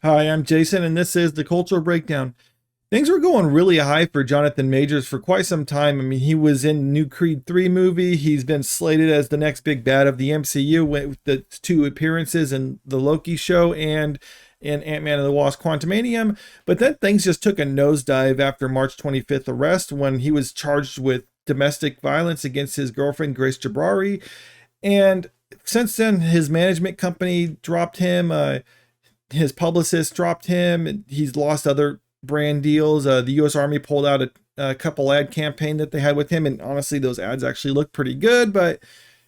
Hi, I'm Jason, and this is the Cultural Breakdown. Things were going really high for Johnathan Majors for quite some time. I mean, he was in New Creed 3 movie. He's been slated as the next big bad of the MCU with the two appearances in the Loki show and in Ant-Man and the Wasp Quantumanium. But then things just took a nosedive after March 25th arrest when he was charged with domestic violence against his girlfriend, Grace Jabbari. And since then, his management company dropped him. His publicist dropped him. He's lost other brand deals. The U.S. Army pulled out a couple ad campaign that they had with him, and honestly, those ads actually look pretty good, but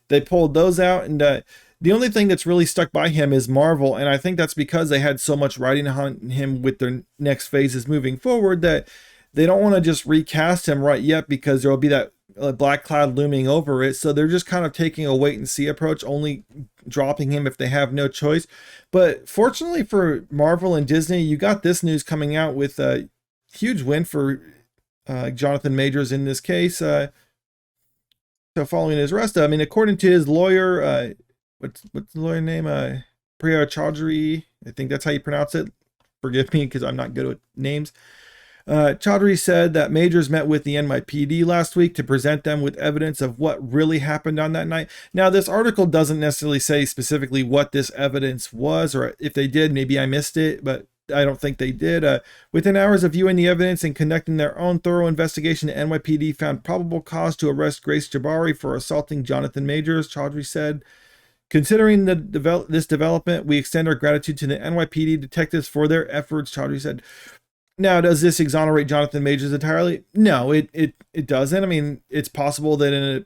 they pulled those out. And the only thing that's really stuck by him is Marvel, and I think that's because they had so much writing on him with their next phases moving forward that they don't want to just recast him right yet because there will be that black cloud looming over it. So they're just kind of taking a wait and see approach, only dropping him if they have no choice. But fortunately for Marvel and Disney, you got this news coming out with a huge win for Johnathan Majors in this case. So following his arrest, I mean, according to his lawyer, what's the lawyer name? Priya Chaudhary. I think that's how you pronounce it. Forgive me because I'm not good with names. Chaudhary said that Majors met with the NYPD last week to present them with evidence of what really happened on that night. Now, this article doesn't necessarily say specifically what this evidence was, or if they did, maybe I missed it, but I don't think they did. Within hours of viewing the evidence and conducting their own thorough investigation, the NYPD found probable cause to arrest Grace Jabbari for assaulting Johnathan Majors, Chaudhary said. Considering this development, we extend our gratitude to the NYPD detectives for their efforts, Chaudhary said. Now, does this exonerate Johnathan Majors entirely? No, it doesn't. I mean, it's possible that in a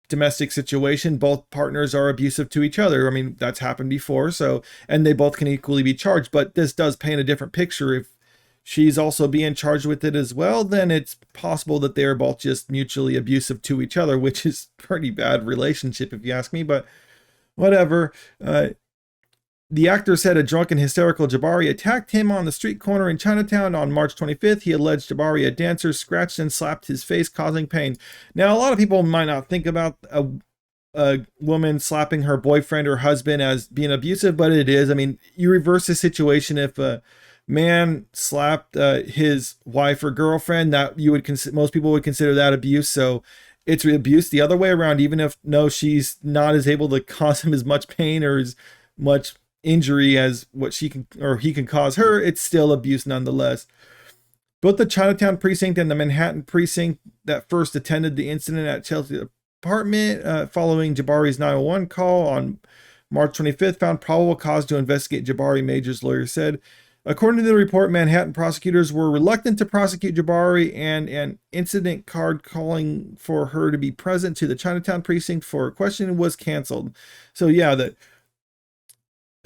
domestic situation, both partners are abusive to each other. I mean, that's happened before. So, and they both can equally be charged. But this does paint a different picture. If she's also being charged with it as well, then it's possible that they're both just mutually abusive to each other, which is pretty bad relationship if you ask me. But whatever. The actor said a drunken, hysterical Jabbari attacked him on the street corner in Chinatown on March 25th. He alleged Jabbari, a dancer, scratched and slapped his face, causing pain. Now, a lot of people might not think about a woman slapping her boyfriend or husband as being abusive, but it is. I mean, you reverse the situation if a man slapped his wife or girlfriend, that you would most people would consider that abuse. So it's abuse the other way around, even if no, she's not as able to cause him as much pain or as much injury as what she can or he can cause her, it's still abuse nonetheless. Both the Chinatown precinct and the Manhattan precinct that first attended the incident at Chelsea apartment following Jabbari's 911 call on March 25th found probable cause to investigate Jabbari, Majors' lawyer said. According to the report, Manhattan prosecutors were reluctant to prosecute Jabbari, and an incident card calling for her to be present to the Chinatown precinct for questioning was canceled. So yeah,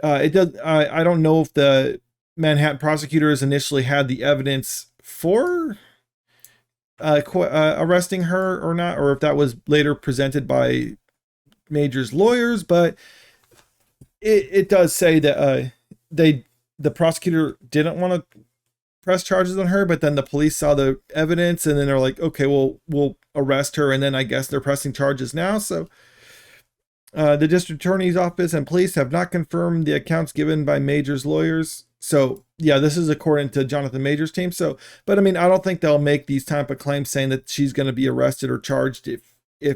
it does. I don't know if the Manhattan prosecutors initially had the evidence for arresting her or not, or if that was later presented by Major's lawyers. But it does say that the prosecutor didn't want to press charges on her, but then the police saw the evidence and then they're like, okay, well, we'll arrest her, and then I guess they're pressing charges now. So. The district attorney's office and police have not confirmed the accounts given by Major's lawyers. So, yeah, this is according to Johnathan Majors' team. So, but I mean, I don't think they'll make these type of claims saying that she's going to be arrested or charged if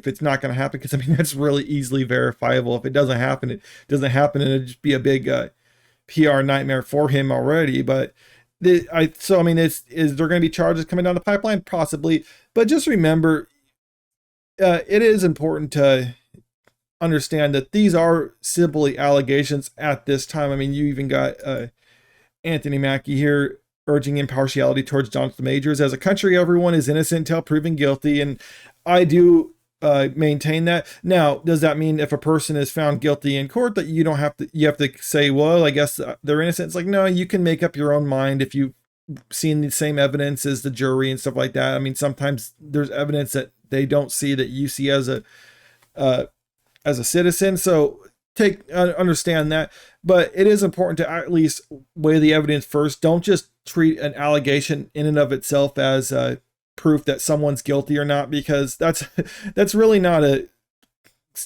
it's not going to happen. Because I mean, that's really easily verifiable. If it doesn't happen, it doesn't happen, and it'd just be a big PR nightmare for him already. But so I mean, is there going to be charges coming down the pipeline? Possibly, but just remember, it is important to understand that these are simply allegations at this time. I mean, you even got Anthony Mackie here urging impartiality towards Johnathan Majors. As a country, everyone is innocent until proven guilty, and I do maintain that. Now, does that mean if a person is found guilty in court that you have to say, well, I guess they're innocent? It's like, no, you can make up your own mind if you've seen the same evidence as the jury and stuff like that. I mean, sometimes there's evidence that they don't see that you see as a citizen. So understand that, but it is important to at least weigh the evidence first. Don't just treat an allegation in and of itself as proof that someone's guilty or not, because that's really not a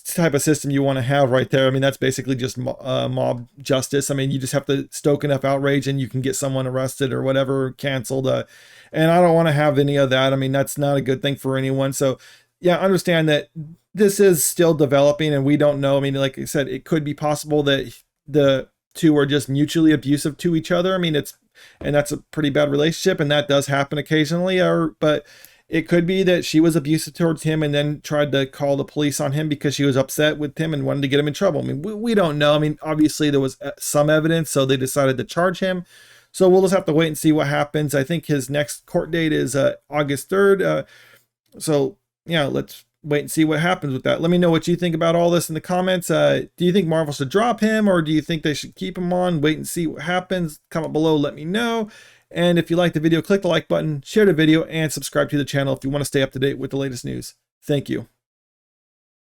type of system you want to have right there. I mean, that's basically just mob justice. I mean, you just have to stoke enough outrage and you can get someone arrested or whatever, canceled. And I don't want to have any of that. I mean, that's not a good thing for anyone. So yeah, understand that this is still developing and we don't know. I mean, like I said, it could be possible that the two are just mutually abusive to each other. I mean, and that's a pretty bad relationship, and that does happen occasionally. But it could be that she was abusive towards him and then tried to call the police on him because she was upset with him and wanted to get him in trouble. I mean, we don't know. I mean, obviously there was some evidence, so they decided to charge him. So we'll just have to wait and see what happens. I think his next court date is August 3rd. So yeah, let's wait and see what happens with that. Let me know what you think about all this in the comments. Do you think Marvel should drop him, or do you think they should keep him on? Wait and see what happens. Comment below, let me know. And if you like the video, click the like button, share the video, and subscribe to the channel if you want to stay up to date with the latest news. Thank you.